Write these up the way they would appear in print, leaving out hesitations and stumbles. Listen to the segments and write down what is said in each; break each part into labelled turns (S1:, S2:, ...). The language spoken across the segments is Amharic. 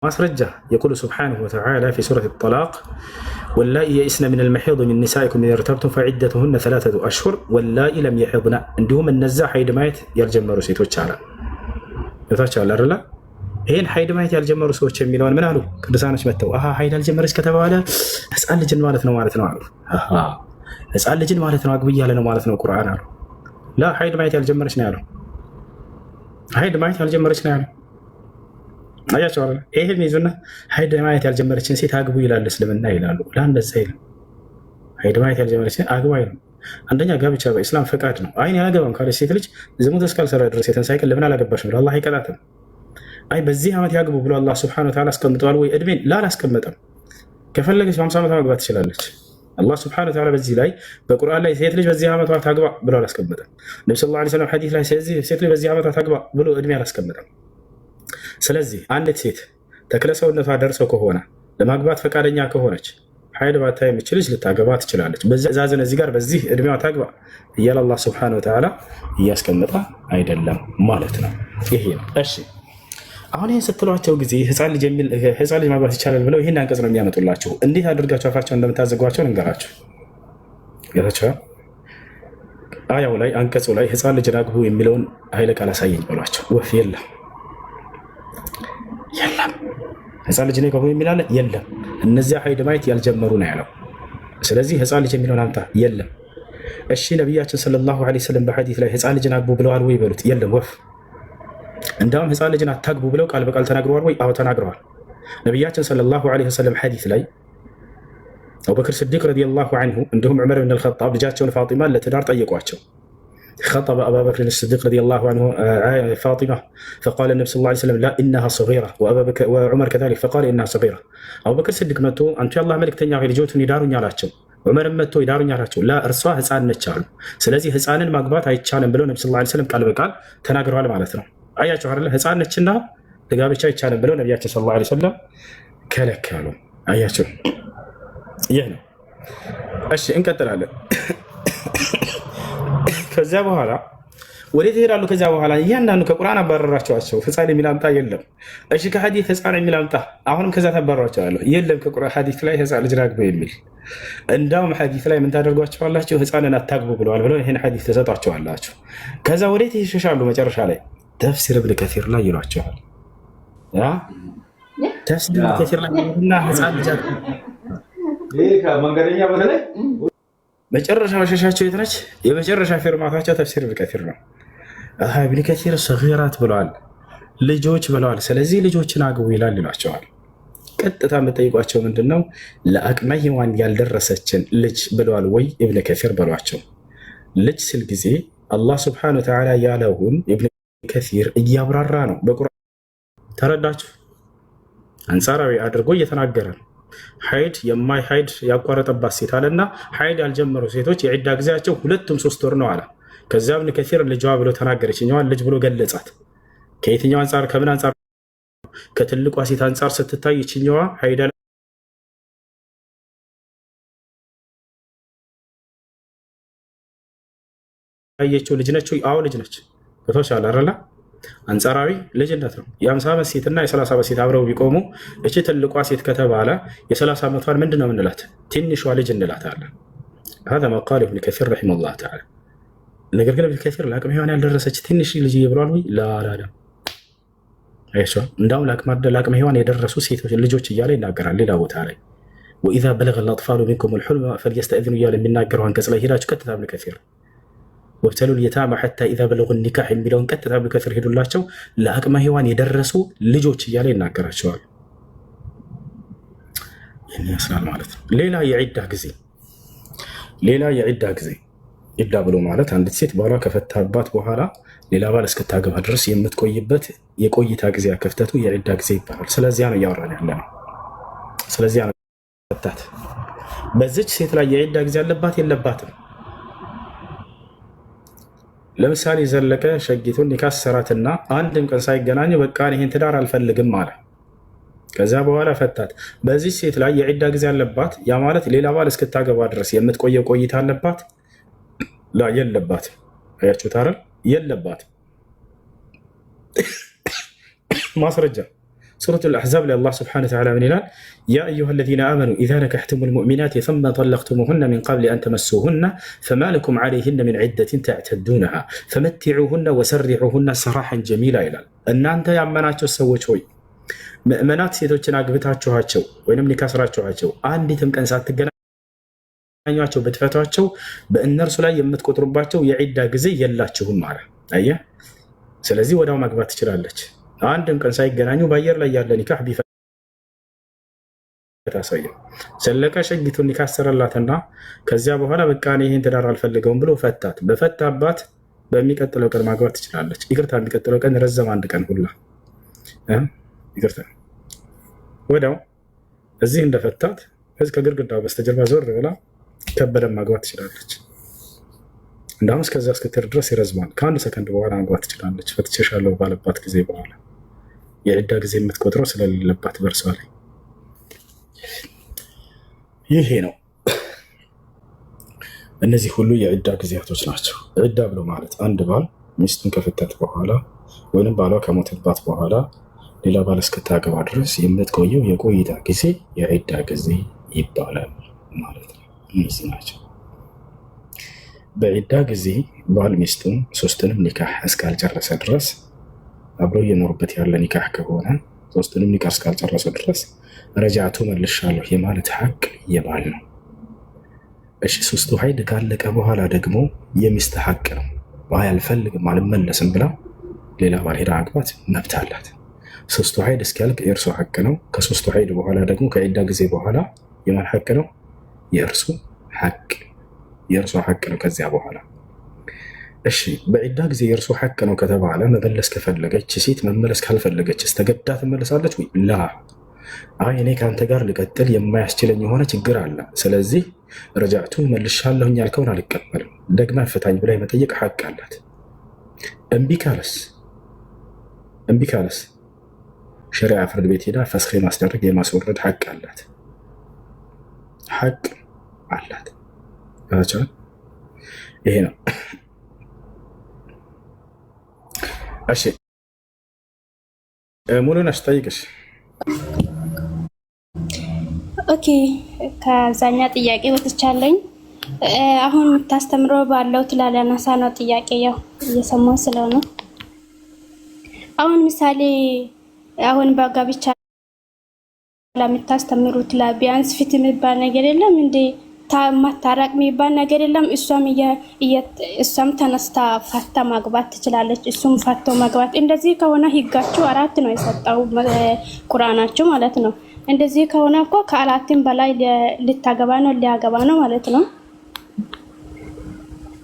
S1: ማስረጃ يقول سبحانه وتعالى في سورة الطلاق واللائي يئسن من المحيض من نسائكم إن ارتبتم فعدتهن 3 أشهر واللائي لم يحضن እንዲሁም እነዛ ሐይድ ማየት ያልጀመሩ ሴቶች አለ ታቻለ አይደል ይሄን ሐይድ ማየት ያልጀመሩ ሰዎች የሚለውን ምን አሉ ቅዱሳኖች መተው ሐይድ አልጀመረች ከተባለ ህፃን ልጅን ማለት ነው አሉ ህፃን ልጅን ማለት ነው አግብ እያለ ነው ማለት ነው ቁርአን አሉ ላ ሐይድ ማየት ያልጀመረች ነው ያለው ሐይድ ማየት ያልጀመረች ነው ያለው አያቸው አይደል ይሄን ይዙና ሐይድ ማየት ያልጀመረችን ሴት አግቡ ይላል እስልምና ይላሉ ለአንደዛ ይላል ሐይድ ማየት ያልጀመረችን አግቡ አይልም አንደኛ ጋብቻ በእስላም ፈቃድ ነው አይን ያላገባም ካለች ሴት ልጅ ዝሙት እስካልሰራ ድረስ የተንሳይቀል ለምን አላገባሽም ብሎ አላህ አይቀጣትም አይ በዚህ ዓመት ያግቡ ብሎ አላህ Subhanahu Wa Ta'ala አስቀምጧል ወይ እድሜን ላላስቀመጠም ከፈለገች 50 ዓመት ማግባት ትችላለች አላህ Subhanahu Wa Ta'ala በዚህ ላይ በቁርአን ላይ ሴት ልጅ በዚህ ዓመት ታግባ ብሎ አላስቀመጠም ነብዩ ሰለላሁ ዐለይሂ ወሰለም ሐዲስ ላይ ሴት ልጅ በዚህ ዓመት ታግባ ብሎ እድሜ አላስቀመጠም ስለዚህ አንዲት ሴት ተክለ ሰውነቷ ደርሶ ከሆነ ለማግባት ፈቃደኛ ከሆነች ሐይድ ባታ የምትችልሽ ልታገባ ትችላለች በዛዘን እዚህ ጋር በዚህ እድሜዋ ታግባ እያለ አላህ Subhanahu Wa Ta'ala እያስቀመጠ አይደለም ማለት ነው ይሄ ነው እሺ አሁን ይሄን ስትሏቸው ጊዜ ህፃን ልጅ ማግባት ይቻላል ብለው ይሄን አንቀጽ ነው የሚያመጡላቸው እንዴት አድርጋቸው አፋቸው እንደምታዘጓቸው እንገራቸው ያላችሁ አያው ላይ አንቀጹ ላይ ህፃን ልጅ አግቡ የሚለውን ኃይለ ቃል አሳየኝ ብሏቸው ወፍ የለም ህፃን ልጅ ነው ከሆነ የሚላለ የለም እነዚያ ሐይድ ማየት ያልጀመሩ ነው ያለው ስለዚህ ህፃን ልጅ የሚለውን አምጣ የለም እሺ ነብያችን ሰለላሁ ዐለይሂ ወሰለም በሐዲስ ላይ ህፃን ልጅ አግቡ ብለዋል ወይ በሉት የለም ወፍ እንደውም ህፃን ልጅን አታግቡ ብለው ቃል በቃል ተናግረዋል ወይ አዎ ተናግረዋል ነብያችን ሰለላሁ ዐለይሂ ወሰለም ሐዲስ ላይ አቡበክር ሲዲቅ ረዲየላሁ ዐንሁ እንዲሁም ዑመር ኢብኑ አልኸጣብ ልጃቸውን ፋጢማ ለትዳር ጠየቋቸው خطب أبا بكر الصديق رضي الله عنه فاطمة فقال النبي صلى الله عليه وسلم لا إنها صغيرة وعمر كذلك فقال إنها صغيرة أبو بكر الصديق متو أنت الله ملك تنيا في لجوتهم يدارون يالاتشو عمر متو يدارون يالاتشو لا إرصاها هسان نتشالو سلازي هسان المقبات هيتشالن بلو النبي صلى الله عليه وسلم قال بقال تناقروا على معناتنا أياتشو هرلا هسان نتشنا لقابتشا يتشالن بلو النبي صلى الله عليه وسلم كالكالو أياتشو يهنا أشي انكتر على ከዛ በኋላ ወዴት ይሄዳሉ ከዛ በኋላ እያንዳንዱ ከቁርአን አባረራቸዋቸው ህፃን የሚል አምጣ የለም እሺ ከሐዲስ ህፃን የሚል አምጣ አሁንም ከዛ ተባረራቸዋለሁ የለም ከቁርአን ሐዲስ ላይ ህፃን ልጅ አግቡ የሚል እንዳውም ሐዲስ ላይ ምን ታደርጓቸዋላችሁ ህፃንን አታግቡ ብለዋል ብለው ይሄን ሐዲስ ተሰጣቸዋላችሁ ከዛ ወዴት ይሸሻሉ መጨረሻ ላይ ተፍሲር ኢብኑ ከሲር ላይ ይሏቸዋል ተፍሲር ኢብኑ ከሲር ላይ እና ህፃን ልጅ ይሄ ከመንገደኛ በተለይ መጨረሻ መሸሻቸው የት ነች የመጨረሻ ፊርማታቸው ተፍሲር ኢብኑ ከሲር ነው ኢብኑ ከሲር ሰጊራት ብለዋል ልጆች ብለዋል ስለዚህ ልጆችን አግቡ ይላል ይሏቸዋል ቀጥታ የምጠይቋቸው ምንድነው ለአቅመ ሔዋን ያልደረሰችን ልጅ ብለዋል ወይ ኢብኑ ከሲር ብሏቸው ልጅ ሲል ጊዜ አላህ Subhanahu Wa Ta'ala ያለውን ኢብኑ ከሲር እያብራራ ነው በቁርአን ተረዳችሁ አንጻራዊ አድርጎ እየተናገረ ነው ሐይድ የማይሐይድ ያቋረጠባት ሴት አለና ሐይድ ያልጀመሩ ሴቶች የዒዳ ጊዜያቸው 2-3 ወር ነው አለ ከዚያ ኢብኑ ከሲር ልጅዋ ብሎ ተናገረች እኛዋን ልጅ ብሎ ገለጻት ከየትኛው አንጻር ከምን አንጻር ከትልቋ ሴት አንጻር ስትታይ እኛዋ ሐይድ ያየችው ልጅ ነች አዎ ልጅ ነች ከተሻለ አይደለ አንጻራዊ ልጅነት ነው የ50 ዓመት ሴትና የ30 ዓመት ሴት አብረው ቢቆሙ እቺ ትልቋ ሴት ከተባለ የ30 ዓመቷን ምንድነው ምንላት ትንሿ ልጅ እንላታለን هذا ما قال ابن كثير رحمه الله تعالى ነገር ግን ابن كثير ለአቅመ ሔዋን ያልደረሰች ትንሽ ልጅ ይብሏል ወይ ላ አይሶ እንዳው ለአቅመ ሔዋን የደረሱ ሴቶች ልጆች እያለ ይናገራል ሌላ ቦታ ላይ واذا بلغ الاطفال منكم الحلم فليستاذنوا እያለ የሚናገረው አንቀጽ ላይ ሄዳችሁ ቀጥታ ابن كثير ወብተሉ اليتامى حتى اذا بلغوا النكاح የሚለውን ቀጥታ ኢብኑ ከሲር ሄዱላቸው ለአቅመ ሔዋን የደረሱ ልጆች እያለ ይናገራቸዋል ይሄን ያስላል ማለት ነው ሌላ የዒዳ ጊዜ ኢዳ ብሎ ማለት አንዲት ሴት ባሏ ከፈታባት በኋላ ሌላ ባል እስክታገባ ድረስ የምትቆይበት የቆይታ ጊዜ ክፍተቱ የዒዳ ጊዜ ይባላል ስለዚህ ነው ያወራን ያለነው ስለዚህ ነው ፈታት በዚች ሴት ላይ የዒዳ ጊዜ አለባት የለባትም ለምሳሌ ዘለቀ ሸጊቱን ኒካሰራትና አንድም ቀን ሳይገናኙ በቃ ይሄን ትዳር አልፈልግም አለ ከዛ በኋላ ፈታት በዚህ ሴት ላይ የዒዳ ጊዜ አለባት ያ ማለት ሌላ ባል እስክታገባ ድረስ የምትቆየው ቆይታ አለባት ላ የለባት አያችሁት አይደል የለባት ማስረጃ سورة الأحزاب لله سبحانه وتعالى من الآن يا أيها الذين آمنوا إذا نكحتم المؤمنات ثم طلقتموهن من قبل أن تمسوهن فما لكم عليهن من عدة تعتدونها فمتعوهن وسرعوهن سراحا جميلا إلى أن أنت يا أمناتشو السوچ هوي مؤمنات سيتوچن አግብታችኋቸው ወይንም ኒካስራችኋቸው አንዲትም ቀን ሳትገናኟቸው በትፈቷቸው በእነርሱ ላይ የምትቆጥሩባቸው የዒዳ ጊዜ የላችሁም ማለት አየህ። ስለዚህ ወዳው ማግባት ትችላለች። አንድም ቀን ሳይገናኙ በአየር ላይ ያለ ኒካህ ቢፈታሰየው ሰለቀ ሸጊቱ ኒካህ ሰረላትና ከዚያ በኋላ በቃ እኔ ይሄን ትዳር አልፈልገውም ብሎ ፈታት። በፈታባት በሚቀጥለው ቀን ማግባት ትችላለች። ይቅርታ የሚቀጥለው ቀን ረዘም አንድ ቀን ሁላ ይቅርታ ወዳው እዚህ እንደፈታት ከዚህ ከግርግዳው በስተጀርባ ዞር ብላ ከበደም ማግባት ትችላለች። እንዳውም እስከዛ እስክትር ድረስ ይረዝማል። ከአንድ ሰከንድ በኋላ ማግባት ትችላለች። ፈትቼሻለሁ ባለባት ጊዜ በኋላ የዒዳ ጊዜ የምትቆጥረው ስለሌለባት በእርሷ ላይ ይሄ ነው። እነዚህ ሁሉ የዒዳ ጊዜያቶች ናቸው። ዒዳ ብሎ ማለት አንድ ባል ሚስቱን ከፈታት በኋላ ወይንም ባሏ ከሞተባት በኋላ ሌላ ባል እስክታገባ ድረስ የምትቆየው የቆይታ ጊዜ የዒዳ ጊዜ ይባላል ማለት ነው። እነዚህ ናቸው። በዒዳ ጊዜ ባል ሚስቱን ሶስቱንም ኒካህ እስካልጨረሰ ድረስ አብሮ እየኖሩበት ያለ ኒካህ ከሆነ ሶስቱንም ኒካህ እስካልጨረሰ ድረስ ረጃቱ መልሻለሁ የማለት ሐቅ የባል ነው። እሺ ሶስቱ ሀይድ ካለቀ በኋላ ደግሞ የሚስት ሐቅ ነው። ባይ አልፈልግም አልመለስም ብላ ሌላ ባል ሄዳ ማግባት መብት አላት። ሶስቱ ሀይድ እስኪያልቅ የእርሱ ሐቅ ነው። ከሶስቱ ሀይድ በኋላ ደግሞ ከዒዳ ጊዜ በኋላ የማን ሐቅ ነው? የእርሱ ሐቅ ነው። ከዚያ በኋላ እሺ በዒዳ ጊዜ የእርሱ ሐቅ ነው ከተባለ መመለስ ከፈለገች ሴት መመለስ ካልፈለገች ተገዳ ትመለሳለች ወይ? ላ አይ እኔ ከአንተ ጋር ልቀጥል የማያስችለኝ የሆነ ችግር አለ፣ ስለዚህ ረጃዕቱ መልሻለሁኝ ያልከውን አልቀበልም ደግማ ፍታኝ ብላ የመጠየቅ ሐቅ አላት። እምቢ ካለስ ሸሪዓ ፍርድ ቤት ሄዳ ፈስኽ ማስደረግ የማስወረድ ሐቅ አላት። ይሄ ነው። እሺ ሙሉ ነሽ ጠይቅሽ።
S2: ኦኬ ከዛኛ ጥያቄ ወጥቻለኝ። አሁን የምታስተምረው ባለው ትላላናሳ ነው ጥያቄ ያው እየሰማሁ ስለሆነ አሁን ምሳሌ አሁን በጋብቻ ለምታስተምሩት ቢያንስ ፊት የሚባል ነገር የለም እንዴ? ማታረቅ የሚባል ነገር የለም? እሷም ተነስታ ፈታ ማግባት ትችላለች፣ እሱም ፈቶ ማግባት። እንደዚህ ከሆነ ህጋችሁ 4 ነው የሰጠው ቁርአናችሁ ማለት ነው። እንደዚህ ከሆነ እኮ ከ4 በላይ ልታገባ ነው ሊያገባ ነው ማለት ነው።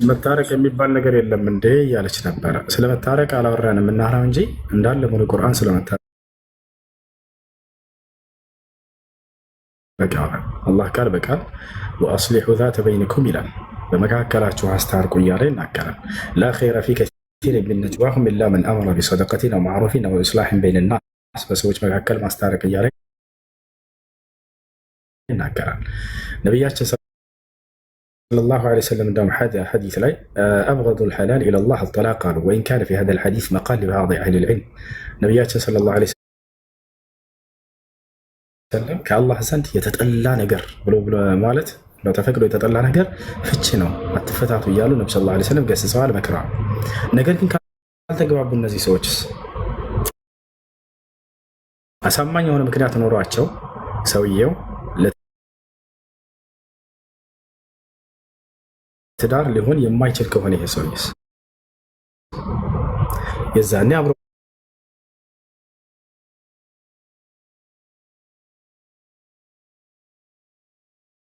S1: መታረቅ የሚባል ነገር የለም እንዴ እያለች ነበረ። ስለመታረቅ አላወራንም እናራው እንጂ እንዳለ ሙሉ ቁርአን ስለመታረቅ አላህ ቃል በቃል ወአስሊሑ ዛተ በይነኩም ይላል። በመካከላችሁ አስታርቁ እያለ ይናገራል። ላ ኸይረ ፊ ከሲሪን ሚን ነጅዋሁም ኢላ መን አመረ ቢሰደቀቲን አው ማዕሩፊን አው ኢስላሕን በይነ ናስ። በሰዎች መካከል ማስታረቅ እያለ ይናገራል። ነቢያችን ሰለላሁ ዐለይሂ ወሰለም እንደውም ሐዲስ ላይ አብገዱል ሐላል ኢለላህ አልጠላቅ አሉ። ወኢን ካነ ፊ ሃዛል ሐዲስ መቃል ሊበዕድ አህሊል ዒልም። ነቢያችን ሰለላሁ ዐለይሂ ወሰለም ከአላህ ዘንድ የተጠላ ነገር ብሎ ማለት ተፈቅዶ የተጠላ ነገር ፍቺ ነው፣ አትፈታቱ እያሉ ነብዩ ሰለላሁ ዐለይሂ ወሰለም ገስጸዋል፣ መክረዋል። ነገር ግን ካልተግባቡ እነዚህ ሰዎችስ አሳማኝ የሆነ ምክንያት ኖሯቸው ሰውየው ትዳር ሊሆን የማይችል ከሆነ ይሄ ሰውዬስ የዛኔ አብሮ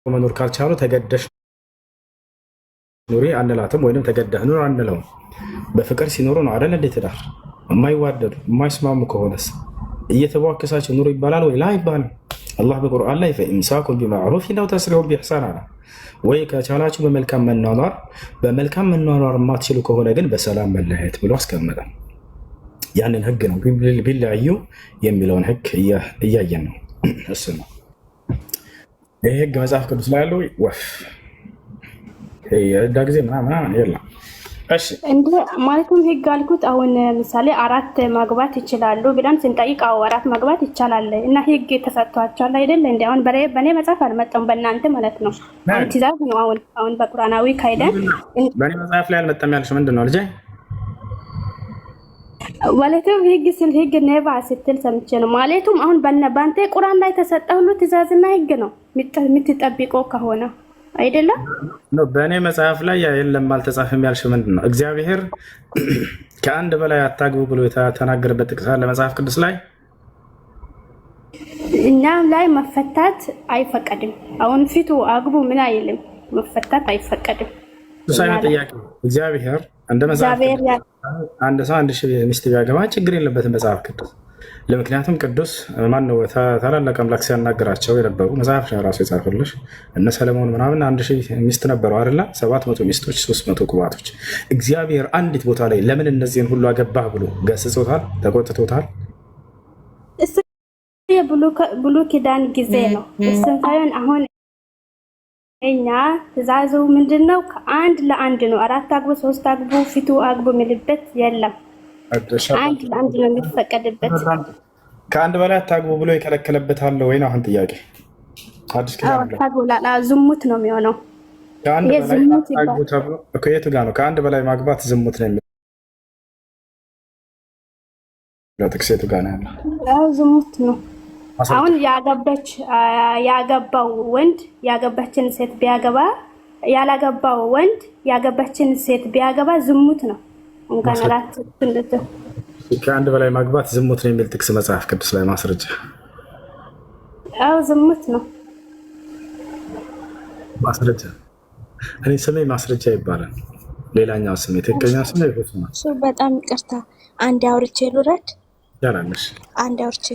S1: መኖር ካልቻሉ ተገደሽ ኑሪ አንላትም፣ ወይንም ተገደህ ኑር አንለውም። በፍቅር ሲኖሩ ነው አይደል እንዴ ትዳር። የማይዋደዱ የማይስማሙ ከሆነስ እየተቧከሳቸው ኑሩ ይባላል ወይ? ላ ይባላል። አላህ በቁርአን ላይ ፈኢምሳኩም ቢማዕሩፊን አው ተስሪሑን ቢኢሕሳን አለ። ወይ ከቻላችሁ በመልካም መኗኗር፣ በመልካም መኗኗር የማትችሉ ከሆነ ግን በሰላም መለያየት ብሎ አስቀመጠ። ያንን ህግ ነው ቢለያዩ የሚለውን ህግ እያየን ነው። እሱ ነው ይህ ህግ መጽሐፍ ቅዱስ ላይ ያለው። ወፍ የዕዳ ጊዜ ምናምን የለም። እሺ
S2: እንዴ ማለትም ህግ አልኩት። አሁን ምሳሌ 4 ማግባት ይችላሉ ብለን ስንጠይቅ 4 ማግባት ይቻላል እና ህግ ተሰጥቷቸዋል አይደል? እንዴ አሁን በኔ መጽሐፍ አልመጣም፣ በእናንተ ማለት ነው። አሁን ትእዛዝ ነው። አሁን በቁርአናዊ ካይደ
S1: በኔ መጽሐፍ ላይ አልመጣም ያልሽው ምንድን ነው ልጄ?
S2: ማለትም ህግ ነባ ስትል ሰምቼ ነው። ማለቱም አሁን በአንተ ቁርአን ላይ ተሰጠ ሁሉ ትእዛዝና ህግ ነው የምትጠብቀው ከሆነ አይደለም
S1: ነው። በእኔ መጽሐፍ ላይ የለም አልተጻፈም ያልሽው ምንድን ነው? እግዚአብሔር ከአንድ በላይ አታግቡ ብሎ የተናገረበት ጥቅስ አለ መጽሐፍ ቅዱስ ላይ?
S2: እኛም ላይ መፈታት አይፈቀድም። አሁን ፊቱ አግቡ ምን አይልም፣ መፈታት አይፈቀድም።
S1: ሱሳይና ጥያቄ እግዚአብሔር እንደ መጽሐፍ አንድ ሰው 1000 ሚስት ቢያገባ ችግር የለበትም መጽሐፍ ቅዱስ። ለምክንያቱም ቅዱስ ማነው ታላላቅ አምላክ ሲያናገራቸው የነበሩ መጽሐፍ ነው ራሱ የጻፈልሽ። እነ ሰለሞን ምናምን 1000 ሚስት ነበረው አይደለ? 700 ሚስቶች 300 ቁባቶች። እግዚአብሔር አንዲት ቦታ ላይ ለምን እነዚህን ሁሉ አገባህ ብሎ ገስጾታል? ተቆጥቶታል?
S2: እሱ የብሉይ ኪዳን ጊዜ ነው። እሱን ሳይሆን አሁን እኛ ትእዛዙ ምንድነው? ከአንድ ለአንድ ነው። 4 አግቡ 3 አግቡ ፊቱ አግቡ የሚልበት የለም። አንድ ለአንድ ነው የሚፈቀድበት።
S1: ከአንድ በላይ አታግቡ ብሎ የከለከለበት አለ ወይ ነው አሁን ጥያቄ? አዲስ
S2: ኪዳን ዝሙት ነው የሚሆነው።
S1: ከአንድ በላይ አታግቡ ተብሎ የቱ ጋር ነው ከአንድ በላይ ማግባት ዝሙት ነው የሚለው? ጥቅስ የቱ ጋር ነው ያለው?
S2: ዝሙት ነው። አሁን ያገባው ወንድ ያገባችን ሴት ቢያገባ ያላገባው ወንድ ያገባችን ሴት ቢያገባ ዝሙት ነው። እንኳን አላት እንደተ
S1: ከአንድ በላይ ማግባት ዝሙት ነው የሚል ጥቅስ መጽሐፍ ቅዱስ ላይ ማስረጃ?
S2: ዝሙት ነው
S1: ማስረጃ። እኔ ስሜ ማስረጃ ይባላል። ሌላኛው ስሜ ትክክለኛ ስሜ ይሁን ነው።
S3: በጣም ይቅርታ አንድ አውርቼ ልውረድ።
S1: ያላለሽ
S3: አንድ አውርቼ